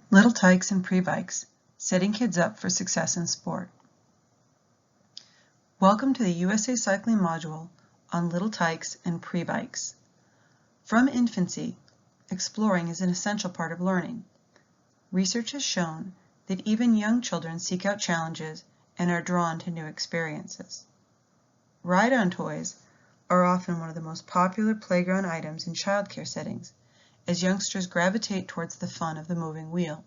Little Tykes and Pre-Bikes, Setting Kids Up for Success in Sport. Welcome to the USA Cycling module on Little Tykes and Pre-Bikes. From infancy, exploring is an essential part of learning. Research has shown that even young children seek out challenges and are drawn to new experiences. Ride-on toys are often one of the most popular playground items in childcare settings, as youngsters gravitate towards the fun of the moving wheel.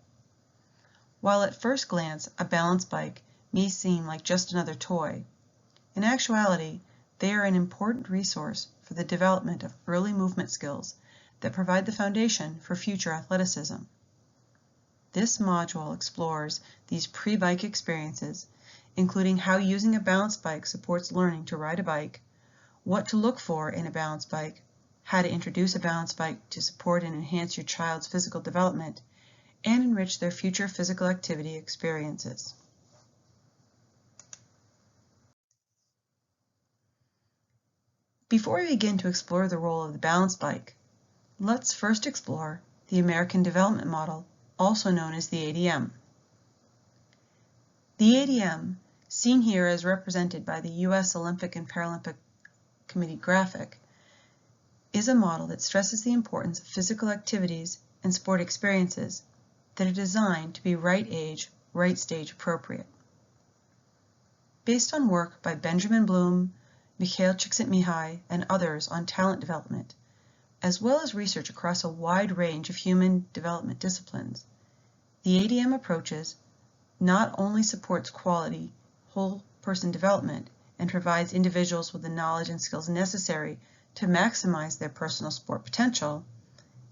While at first glance a balance bike may seem like just another toy, in actuality they are an important resource for the development of early movement skills that provide the foundation for future athleticism. This module explores these pre-bike experiences, including how using a balance bike supports learning to ride a bike, what to look for in a balance bike, how to introduce a balance bike to support and enhance your child's physical development, and enrich their future physical activity experiences. Before we begin to explore the role of the balance bike, let's first explore the American Development Model, also known as the ADM. The ADM, seen here as represented by the U.S. Olympic and Paralympic Committee graphic, is a model that stresses the importance of physical activities and sport experiences that are designed to be right age, right stage appropriate. Based on work by Benjamin Bloom, Mikhail Csikszentmihalyi, and others on talent development, as well as research across a wide range of human development disciplines, the ADM approaches not only supports quality, whole person development and provides individuals with the knowledge and skills necessary to maximize their personal sport potential,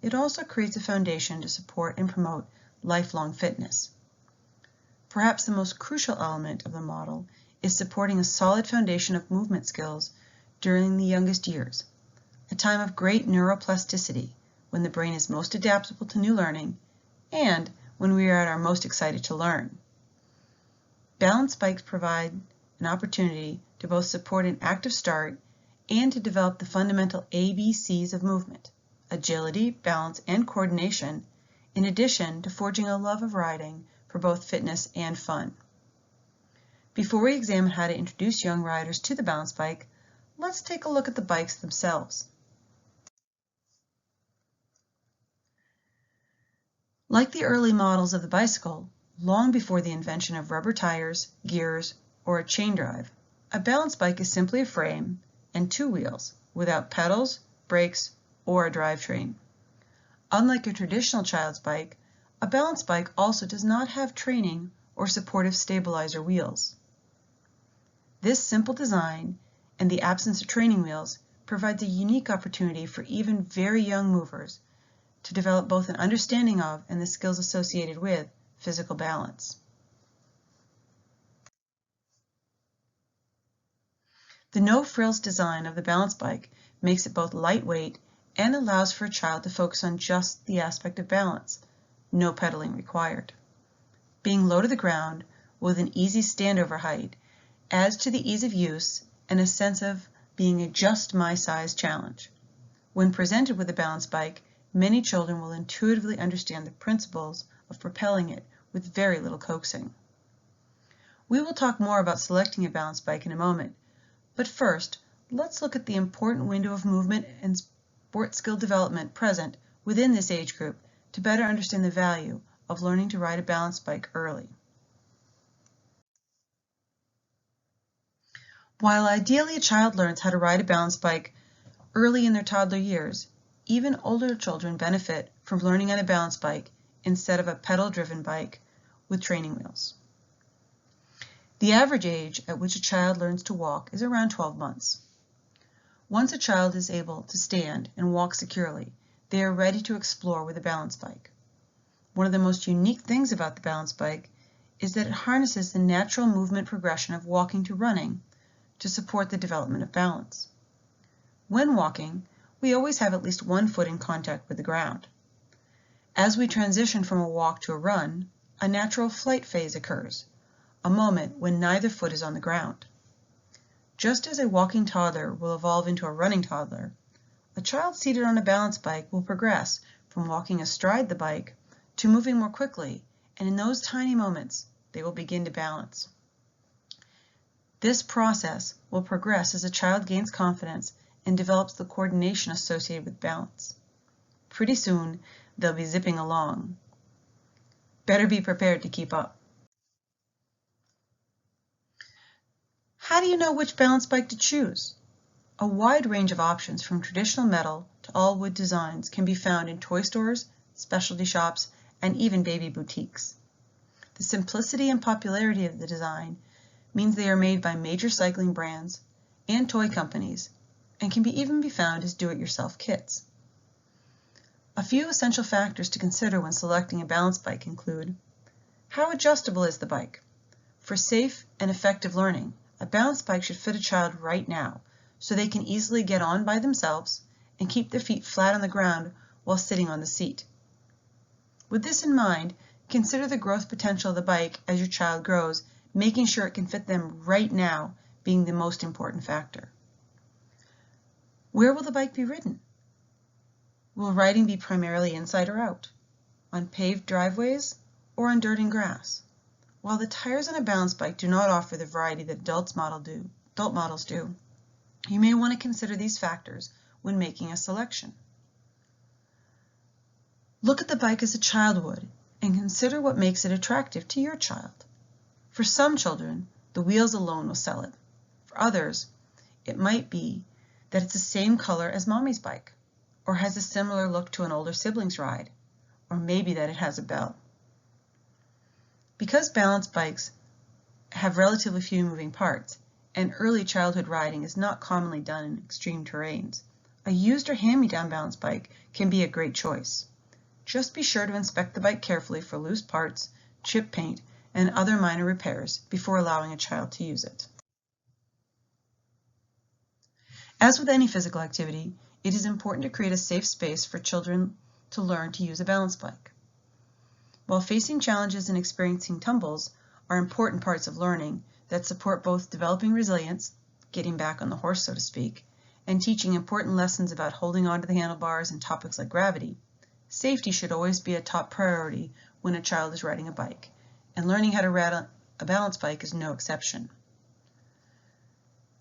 it also creates a foundation to support and promote lifelong fitness. Perhaps the most crucial element of the model is supporting a solid foundation of movement skills during the youngest years, a time of great neuroplasticity when the brain is most adaptable to new learning and when we are at our most excited to learn. Balance bikes provide an opportunity to both support an active start and to develop the fundamental ABCs of movement, agility, balance, and coordination, in addition to forging a love of riding for both fitness and fun. Before we examine how to introduce young riders to the balance bike, let's take a look at the bikes themselves. Like the early models of the bicycle, long before the invention of rubber tires, gears, or a chain drive, a balance bike is simply a frame and two wheels without pedals, brakes, or a drivetrain. Unlike a traditional child's bike, a balance bike also does not have training or supportive stabilizer wheels. This simple design and the absence of training wheels provides a unique opportunity for even very young movers to develop both an understanding of and the skills associated with physical balance. The no-frills design of the balance bike makes it both lightweight and allows for a child to focus on just the aspect of balance, no pedaling required. Being low to the ground with an easy standover height adds to the ease of use and a sense of being a just my size challenge. When presented with a balance bike, many children will intuitively understand the principles of propelling it with very little coaxing. We will talk more about selecting a balance bike in a moment, but first, let's look at the important window of movement and sport skill development present within this age group to better understand the value of learning to ride a balance bike early. While ideally a child learns how to ride a balance bike early in their toddler years, even older children benefit from learning on a balance bike instead of a pedal-driven bike with training wheels. The average age at which a child learns to walk is around 12 months. Once a child is able to stand and walk securely, they are ready to explore with a balance bike. One of the most unique things about the balance bike is that it harnesses the natural movement progression of walking to running to support the development of balance. When walking, we always have at least one foot in contact with the ground. As we transition from a walk to a run, a natural flight phase occurs, a moment when neither foot is on the ground. Just as a walking toddler will evolve into a running toddler, a child seated on a balance bike will progress from walking astride the bike to moving more quickly, and in those tiny moments, they will begin to balance. This process will progress as a child gains confidence and develops the coordination associated with balance. Pretty soon, they'll be zipping along. Better be prepared to keep up. How do you know which balance bike to choose? A wide range of options from traditional metal to all wood designs can be found in toy stores, specialty shops, and even baby boutiques. The simplicity and popularity of the design means they are made by major cycling brands and toy companies and can even be found as do-it-yourself kits. A few essential factors to consider when selecting a balance bike include: how adjustable is the bike? For safe and effective learning, a balance bike should fit a child right now so they can easily get on by themselves and keep their feet flat on the ground while sitting on the seat. With this in mind, consider the growth potential of the bike as your child grows, making sure it can fit them right now being the most important factor. Where will the bike be ridden? Will riding be primarily inside or out, on paved driveways, or on dirt and grass? While the tires on a balance bike do not offer the variety that adult models do, you may want to consider these factors when making a selection. Look at the bike as a child would and consider what makes it attractive to your child. For some children, the wheels alone will sell it. For others, it might be that it's the same color as mommy's bike, or has a similar look to an older sibling's ride, or maybe that it has a bell. Because balance bikes have relatively few moving parts, and early childhood riding is not commonly done in extreme terrains, a used or hand-me-down balance bike can be a great choice. Just be sure to inspect the bike carefully for loose parts, chip paint, and other minor repairs before allowing a child to use it. As with any physical activity, it is important to create a safe space for children to learn to use a balance bike. While facing challenges and experiencing tumbles are important parts of learning that support both developing resilience, getting back on the horse so to speak, and teaching important lessons about holding onto the handlebars and topics like gravity, safety should always be a top priority when a child is riding a bike, and learning how to ride a balance bike is no exception.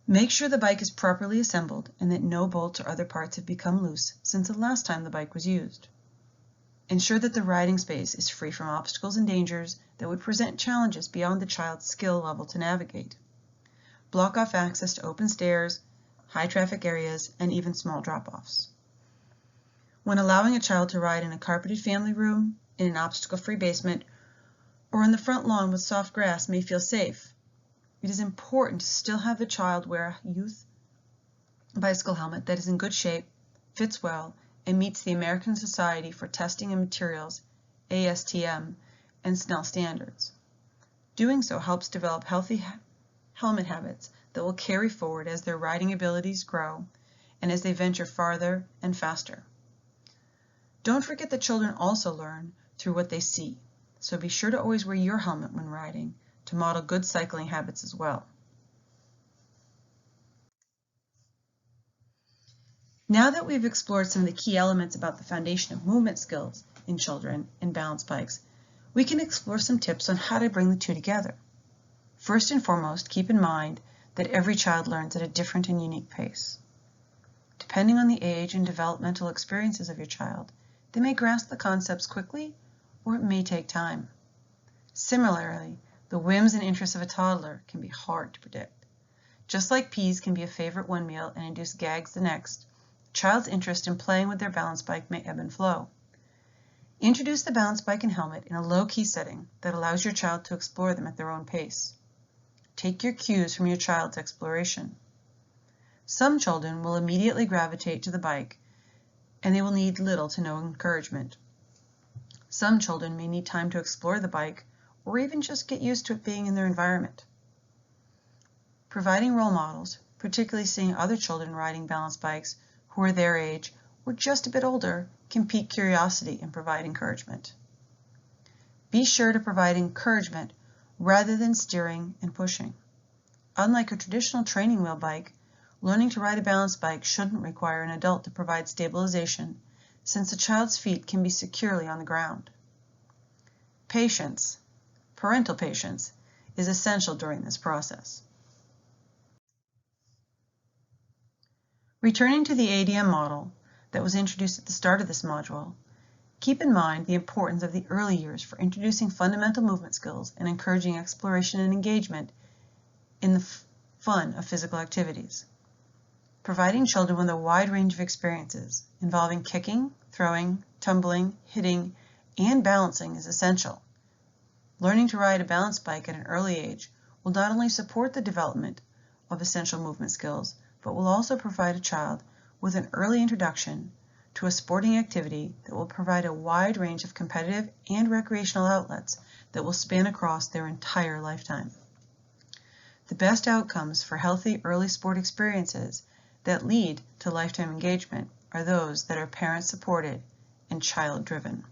Make sure the bike is properly assembled and that no bolts or other parts have become loose since the last time the bike was used. Ensure that the riding space is free from obstacles and dangers that would present challenges beyond the child's skill level to navigate. Block off access to open stairs, high traffic areas, and even small drop-offs. When allowing a child to ride in a carpeted family room, in an obstacle-free basement, or on the front lawn with soft grass may feel safe, it is important to still have the child wear a youth bicycle helmet that is in good shape, fits well, and meets the American Society for Testing and Materials, ASTM, and SNELL standards. Doing so helps develop healthy helmet habits that will carry forward as their riding abilities grow and as they venture farther and faster. Don't forget that children also learn through what they see, so be sure to always wear your helmet when riding to model good cycling habits as well. Now that we've explored some of the key elements about the foundation of movement skills in children in balance bikes, we can explore some tips on how to bring the two together. First and foremost, keep in mind that every child learns at a different and unique pace. Depending on the age and developmental experiences of your child, they may grasp the concepts quickly or it may take time. Similarly, the whims and interests of a toddler can be hard to predict. Just like peas can be a favorite one meal and induce gags the next, a child's interest in playing with their balance bike may ebb and flow. Introduce the balance bike and helmet in a low-key setting that allows your child to explore them at their own pace. Take your cues from your child's exploration. Some children will immediately gravitate to the bike, and they will need little to no encouragement. Some children may need time to explore the bike, or even just get used to it being in their environment. Providing role models, particularly seeing other children riding balance bikes who are their age or just a bit older, can pique curiosity and provide encouragement. Be sure to provide encouragement rather than steering and pushing. Unlike a traditional training wheel bike, learning to ride a balance bike shouldn't require an adult to provide stabilization, since a child's feet can be securely on the ground. patience, parental patience, is essential during this process. Returning to the ADM model that was introduced at the start of this module, keep in mind the importance of the early years for introducing fundamental movement skills and encouraging exploration and engagement in the fun of physical activities. Providing children with a wide range of experiences involving kicking, throwing, tumbling, hitting, and balancing is essential. Learning to ride a balance bike at an early age will not only support the development of essential movement skills, but will also provide a child with an early introduction to a sporting activity that will provide a wide range of competitive and recreational outlets that will span across their entire lifetime. The best outcomes for healthy early sport experiences that lead to lifetime engagement are those that are parent-supported and child-driven.